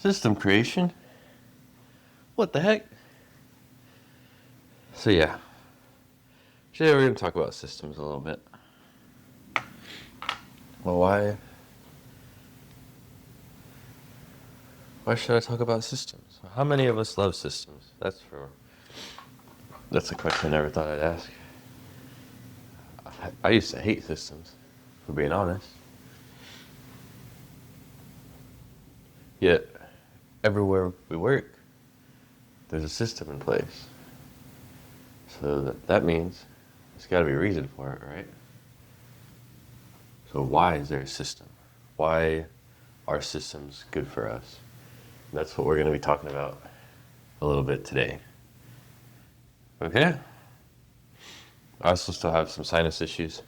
System creation? What the heck? So yeah, today we're going to talk about systems a little bit. Well, why should I talk about systems? How many of us love systems? That's a question I never thought I'd ask. I used to hate systems, for being honest. Yet, everywhere we work, there's a system in place. So that means there's got to be a reason for it, right? So why is there a system? Why are systems good for us? And that's what we're going to be talking about a little bit today. Okay? I also still have some sinus issues.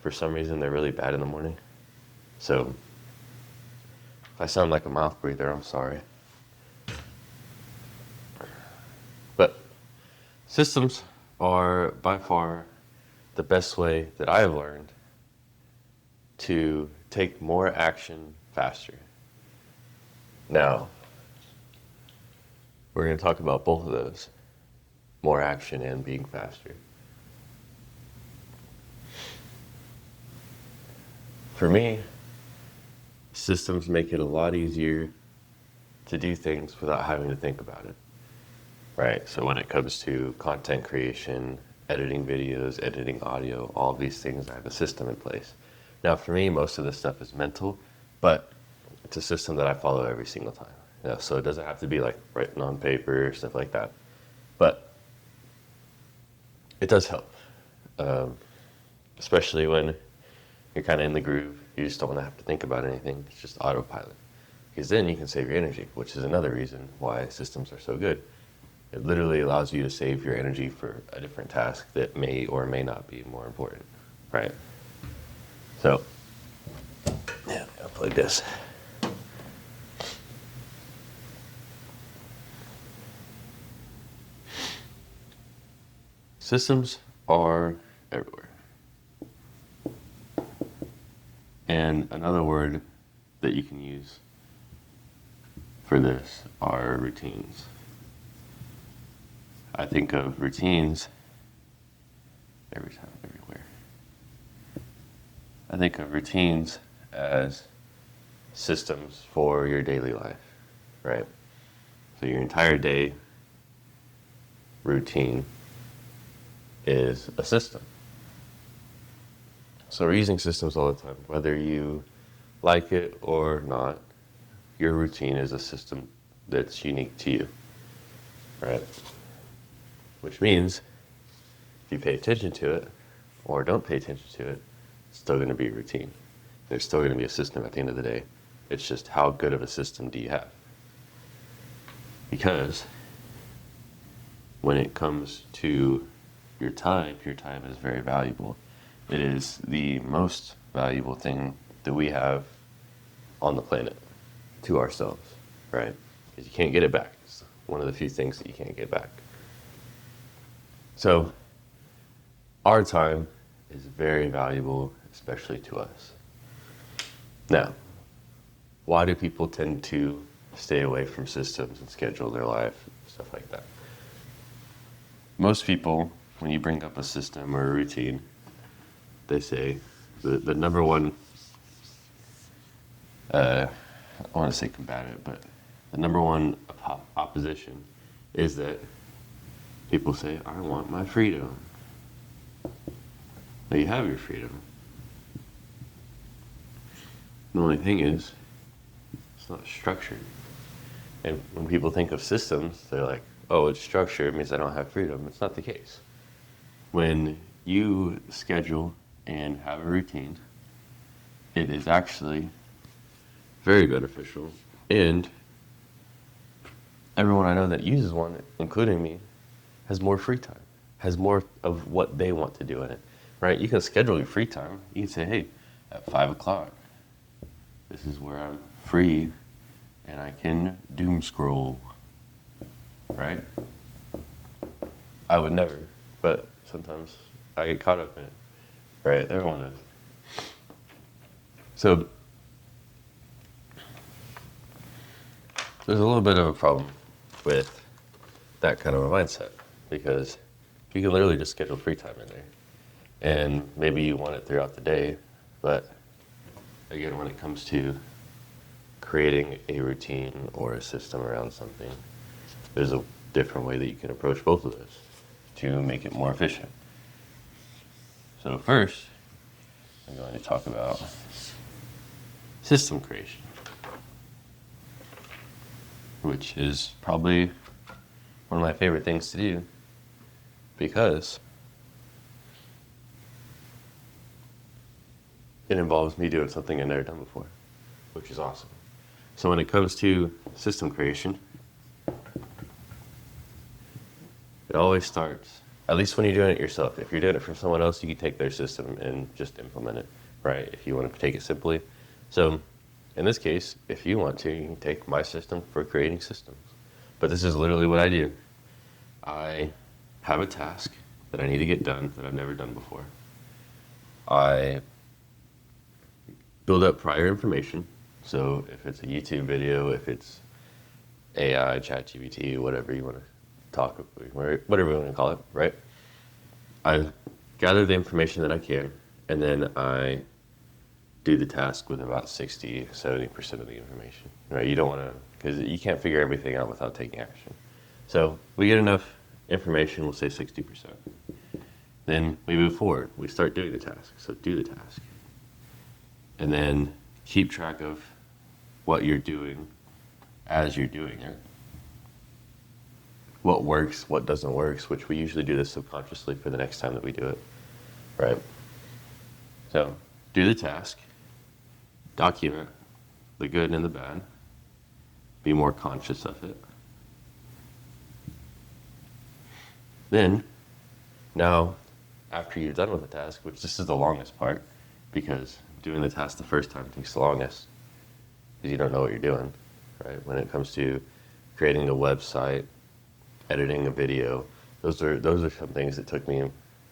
For some reason, they're really bad in the morning. So, if I sound like a mouth breather, I'm sorry. But systems are by far the best way that I have learned to take more action faster. Now, we're going to talk about both of those, more action and being faster. For me, systems make it a lot easier to do things without having to think about it, right? So when it comes to content creation, editing videos, editing audio, all of these things, I have a system in place. Now, for me, most of this stuff is mental, but it's a system that I follow every single time. So it doesn't have to be like written on paper or stuff like that. But it does help, especially when you're kind of in the groove. You just don't want to have to think about anything. It's just autopilot. Because then you can save your energy, which is another reason why systems are so good. It literally allows you to save your energy for a different task that may or may not be more important, right? So, yeah, I'll plug this. Systems are everywhere. And another word that you can use for this are routines. I think of routines every time, everywhere. I think of routines as systems for your daily life, right? So your entire day routine is a system. So we're using systems all the time, whether you like it or not. Your routine is a system that's unique to you, right? Which means if you pay attention to it or don't pay attention to it, it's still going to be a routine. There's still going to be a system at the end of the day. It's just how good of a system do you have? Because when it comes to your time is very valuable. It is the most valuable thing that we have on the planet to ourselves, right? Because you can't get it back. It's one of the few things that you can't get back. So our time is very valuable, especially to us. Now, why do people tend to stay away from systems and schedule their life, stuff like that? Most people, when you bring up a system or a routine, they say the number one, I want to say combative, but the number one opposition is that people say, I want my freedom. Now you have your freedom. The only thing is, it's not structured. And when people think of systems, they're like, oh, it's structured, it means I don't have freedom. It's not the case. When you schedule and have a routine, it is actually very beneficial. And everyone I know that uses one, including me, has more free time, has more of what they want to do in it, right? You can schedule your free time. You can say, hey, at 5 o'clock, this is where I'm free and I can doom scroll, right? I would never, but sometimes I get caught up in it, right? Everyone does. So There's a little bit of a problem with that kind of a mindset because you can literally just schedule free time in there. And maybe you want it throughout the day, but again, when it comes to creating a routine or a system around something, there's a different way that you can approach both of those to make it more efficient. So first, I'm going to talk about system creation, which is probably one of my favorite things to do because it involves me doing something I've never done before, which is awesome. So when it comes to system creation, it always starts, at least when you're doing it yourself. If you're doing it for someone else, you can take their system and just implement it, right? If you want to take it simply. So in this case, if you want to, you can take my system for creating systems. But this is literally what I do. I have a task that I need to get done that I've never done before. I build up prior information. So if it's a YouTube video, if it's AI, ChatGPT, whatever you want to talk, whatever you want to call it, right? I gather the information that I can, and then I do the task with about 60, 70% of the information, right? You don't want to, because you can't figure everything out without taking action. So we get enough information, we'll say 60%. Then we move forward. We start doing the task. So do the task. And then keep track of what you're doing as you're doing it. What works, what doesn't work, which we usually do this subconsciously for the next time that we do it, right? So do the task, document the good and the bad, be more conscious of it. Then, now, after you're done with the task, which this is the longest part, because doing the task the first time takes the longest, because you don't know what you're doing, right? When it comes to creating a website, editing a video, those are some things that took me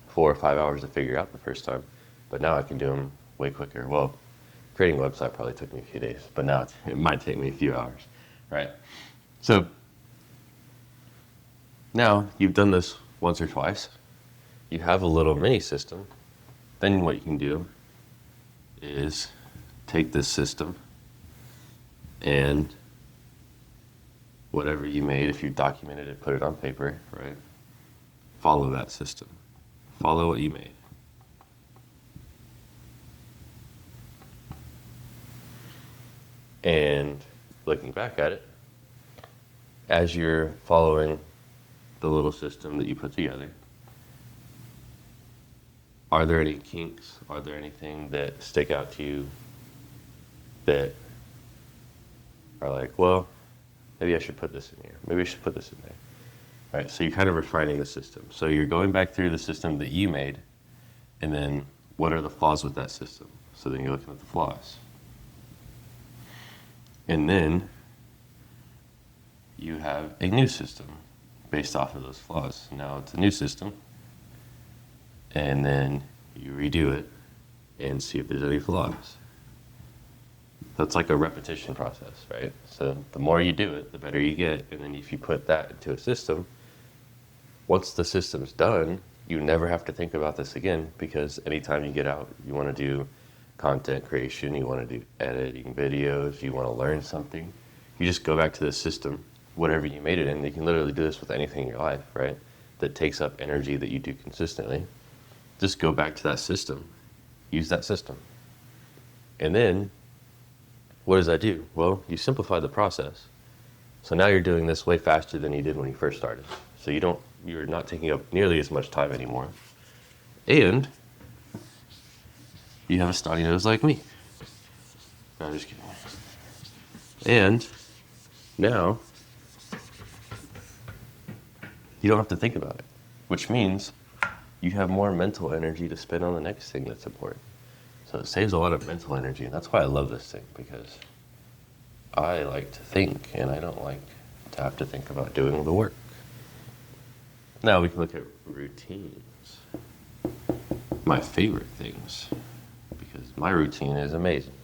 4 or 5 hours to figure out the first time, but now I can do them way quicker. Well, creating a website probably took me a few days, but now it might take me a few hours, right? So now you've done this once or twice, you have a little mini system, then what you can do is take this system and whatever you made, if you documented it, put it on paper, right? Follow that system. Follow what you made. And looking back at it, as you're following the little system that you put together, are there any kinks? Are there anything that stick out to you that are like, well, maybe I should put this in here. Maybe I should put this in there. Right? So you're kind of refining the system. So you're going back through the system that you made, and then what are the flaws with that system? So then you're looking at the flaws. And then you have a new system based off of those flaws. Now it's a new system, and then you redo it and see if there's any flaws. That's like a repetition process, right? So the more you do it, the better you get. And then if you put that into a system, once the system's done, you never have to think about this again, because anytime you get out, you want to do content creation, you want to do editing videos, you want to learn something, you just go back to the system, whatever you made it in. You can literally do this with anything in your life, right? That takes up energy that you do consistently. Just go back to that system, use that system. And then what does that do? Well, you simplify the process. So now you're doing this way faster than you did when you first started. So you're not taking up nearly as much time anymore. And you have a snotty nose like me. No, I'm just kidding. And now you don't have to think about it, which means you have more mental energy to spend on the next thing that's important. So it saves a lot of mental energy, and that's why I love this thing, because I like to think, and I don't like to have to think about doing the work. Now we can look at routines. My favorite things, because my routine is amazing.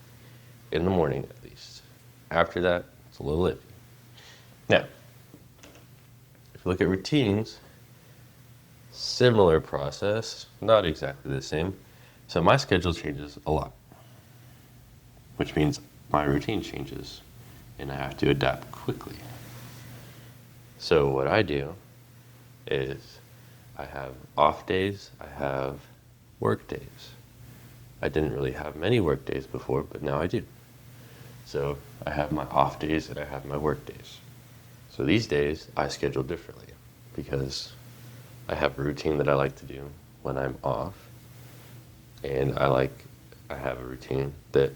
In the morning, at least. After that, it's a little iffy. Now, if you look at routines, similar process, not exactly the same. So my schedule changes a lot, which means my routine changes, and I have to adapt quickly. So what I do is I have off days, I have work days. I didn't really have many work days before, but now I do. So I have my off days and I have my work days. So these days I schedule differently because I have a routine that I like to do when I'm off, and I have a routine that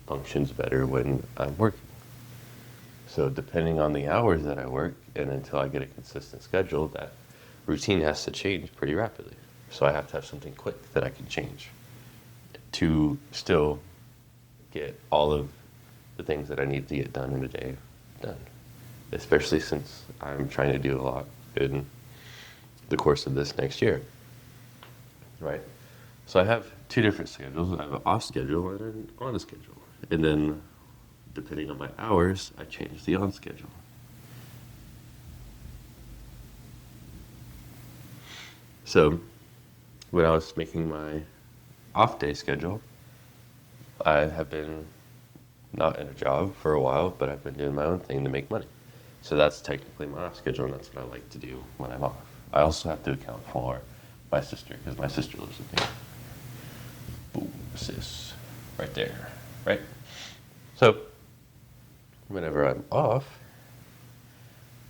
functions better when I'm working. So depending on the hours that I work and until I get a consistent schedule, that routine has to change pretty rapidly. So I have to have something quick that I can change to still get all of the things that I need to get done in a day done. Especially since I'm trying to do a lot in the course of this next year, right? So I have two different schedules. I have an off schedule and an on schedule. And then depending on my hours, I change the on schedule. So when I was making my off day schedule, I have been not in a job for a while, but I've been doing my own thing to make money. So that's technically my off schedule, and that's what I like to do when I'm off. I also have to account for my sister, because my sister lives with me. Boom, sis. Right there, right? So whenever I'm off,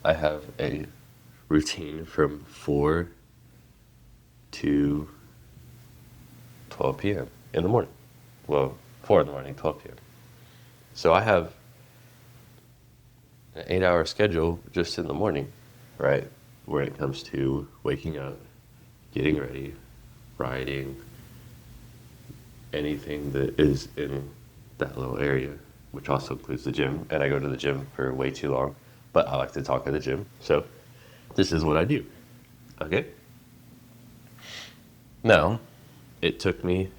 I have a routine from 4 to 12 p.m. in the morning. Well, 4 in the morning, 12 p.m. So I have an 8-hour schedule just in the morning, right? When it comes to waking up, getting ready, riding, anything that is in that little area, which also includes the gym. And I go to the gym for way too long, but I like to talk at the gym. So this is what I do, okay? Now, it took me,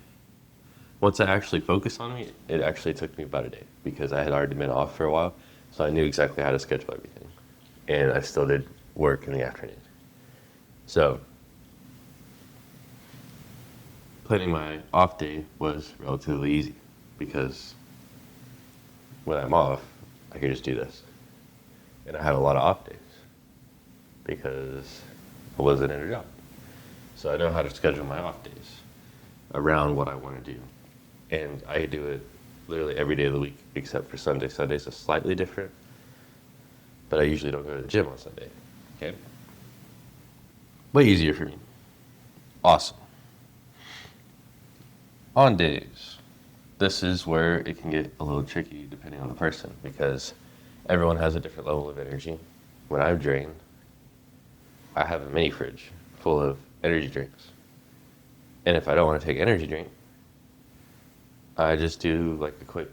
once I actually focused on it, it actually took me about a day because I had already been off for a while. So I knew exactly how to schedule everything. And I still did work in the afternoon. So planning my off day was relatively easy because when I'm off, I can just do this. And I had a lot of off days because I wasn't in a job. So I know how to schedule my off days around what I want to do. And I do it literally every day of the week except for Sunday. Sunday's are slightly different, but I usually don't go to the gym on Sunday, okay? Way easier for me. Awesome. On days, this is where it can get a little tricky depending on the person because everyone has a different level of energy. When I'm drained, I have a mini fridge full of energy drinks. And if I don't want to take energy drink, I just do like a quick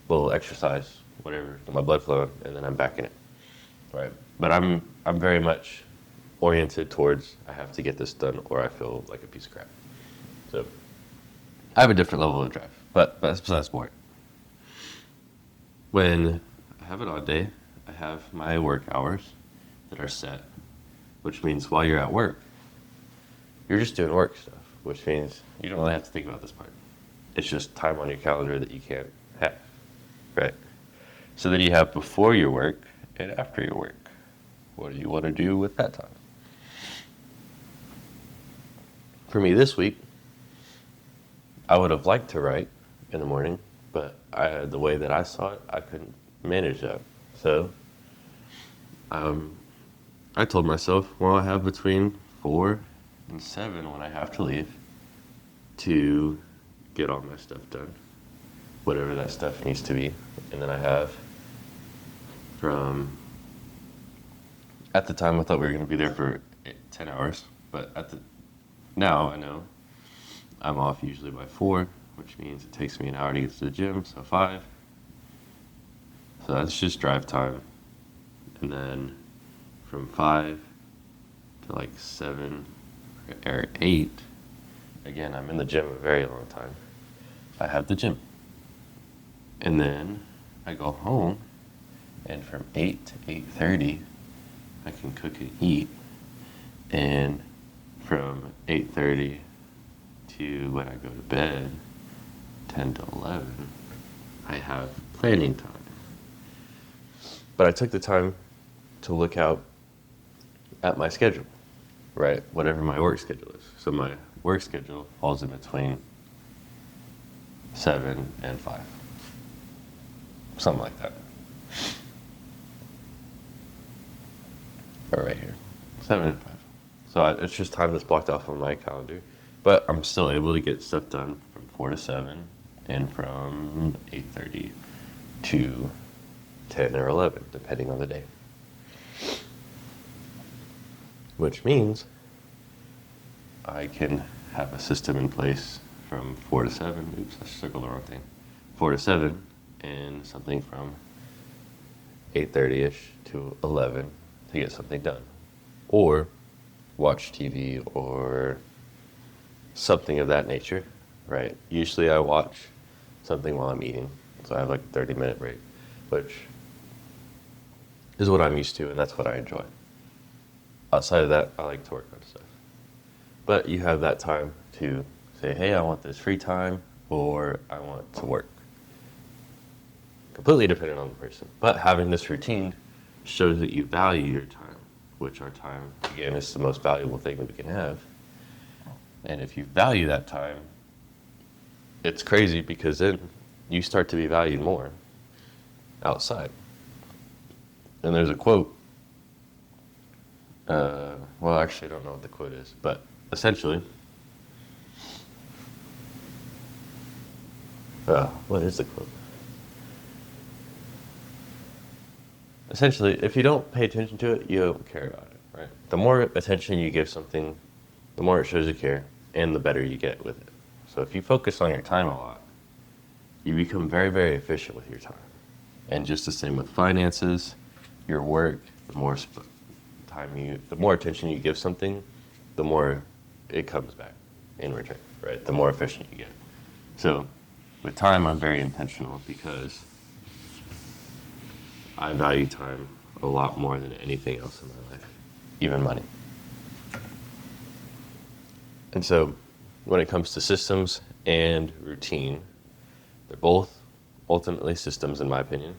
little exercise, whatever, get my blood flowing, and then I'm back in it, right? But I'm very much oriented towards I have to get this done or I feel like a piece of crap. So I have a different level of drive, but that's besides the point. When I have it on day, I have my work hours that are set, which means while you're at work, you're just doing work stuff, which means you don't really have to think about this part. It's just time on your calendar that you can't have, right? So then you have before your work and after your work. What do you want to do with that time? For me this week, I would have liked to write in the morning, but the way that I saw it, I couldn't manage that. So I told myself, well, I have between 4 and 7 when I have to leave to get all my stuff done, whatever that stuff needs to be. And then I have at the time I thought we were going to be there for 10 hours, but now I know I'm off usually by 4, which means it takes me an hour to get to the gym, so 5. So that's just drive time. And then from 5 to like 7 or 8, again, I'm in the gym a very long time. I have the gym. And then I go home And from 8 to 8:30, I can cook and eat. And from 8:30 to when I go to bed, 10 to 11, I have planning time. But I took the time to look out at my schedule, right? Whatever my work schedule is. So my work schedule falls in between 7 and 5. Something like that. Or right here. 7 and 5. So it's just time that's blocked off on my calendar. But I'm still able to get stuff done from 4 to 7 and from 8:30 to 10 or 11, depending on the day. Which means I can have a system in place from 4 to 7. Oops, I circled the wrong thing. 4 to 7 and something from 8:30ish to 11 to get something done. Or watch TV or something of that nature, right? Usually I watch something while I'm eating. So I have like a 30-minute break, which is what I'm used to, and that's what I enjoy. Outside of that, I like to work on stuff. But you have that time to say, hey, I want this free time, or I want to work. Completely dependent on the person. But having this routine shows that you value your time, which our time, again, is the most valuable thing that we can have. And if you value that time, it's crazy because then you start to be valued more outside. And there's a quote. Well, actually, I don't know what the quote is, but essentially, what is the quote? Essentially, if you don't pay attention to it, you don't care about it, right? The more attention you give something, the more it shows you care, and the better you get with it. So if you focus on your time a lot, you become very, very efficient with your time. And just the same with finances, your work, the more attention you give something, the more it comes back in return, right? The more efficient you get. So with time, I'm very intentional because I value time a lot more than anything else in my life, even money. And so when it comes to systems and routine, they're both ultimately systems in my opinion.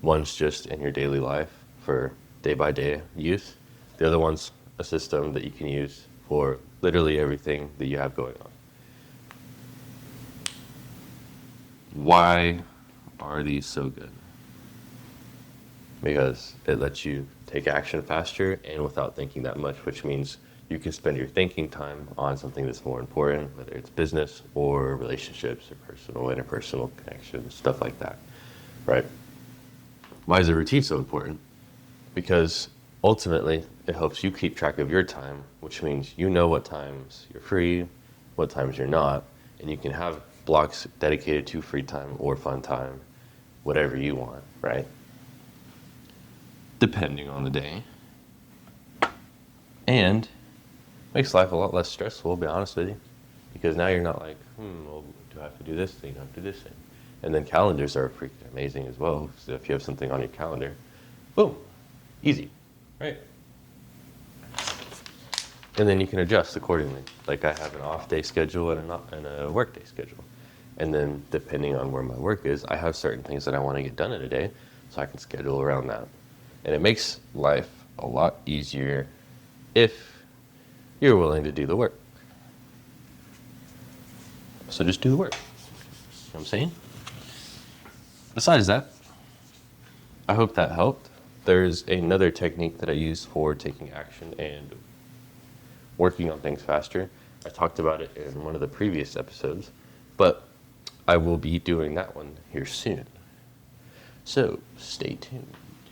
One's just in your daily life for day-by-day use. The other one's a system that you can use for literally everything that you have going on. Why are these so good? Because it lets you take action faster and without thinking that much, which means you can spend your thinking time on something that's more important, whether it's business or relationships or personal, interpersonal connections, stuff like that, right? Why is a routine so important? Because ultimately, it helps you keep track of your time, which means you know what times you're free, what times you're not, and you can have blocks dedicated to free time or fun time, whatever you want, right? Depending on the day. And makes life a lot less stressful, to be honest with you. Because now you're not like, well, do I have to do this thing? Do I have to do this thing? And then calendars are freaking amazing as well. So if you have something on your calendar, boom, easy, right? And then you can adjust accordingly. Like I have an off day schedule and a work day schedule. And then depending on where my work is, I have certain things that I want to get done in a day, so I can schedule around that. And it makes life a lot easier if you're willing to do the work. So just do the work. You know what I'm saying? Besides that, I hope that helped. There's another technique that I use for taking action and working on things faster. I talked about it in one of the previous episodes, but I will be doing that one here soon. So stay tuned.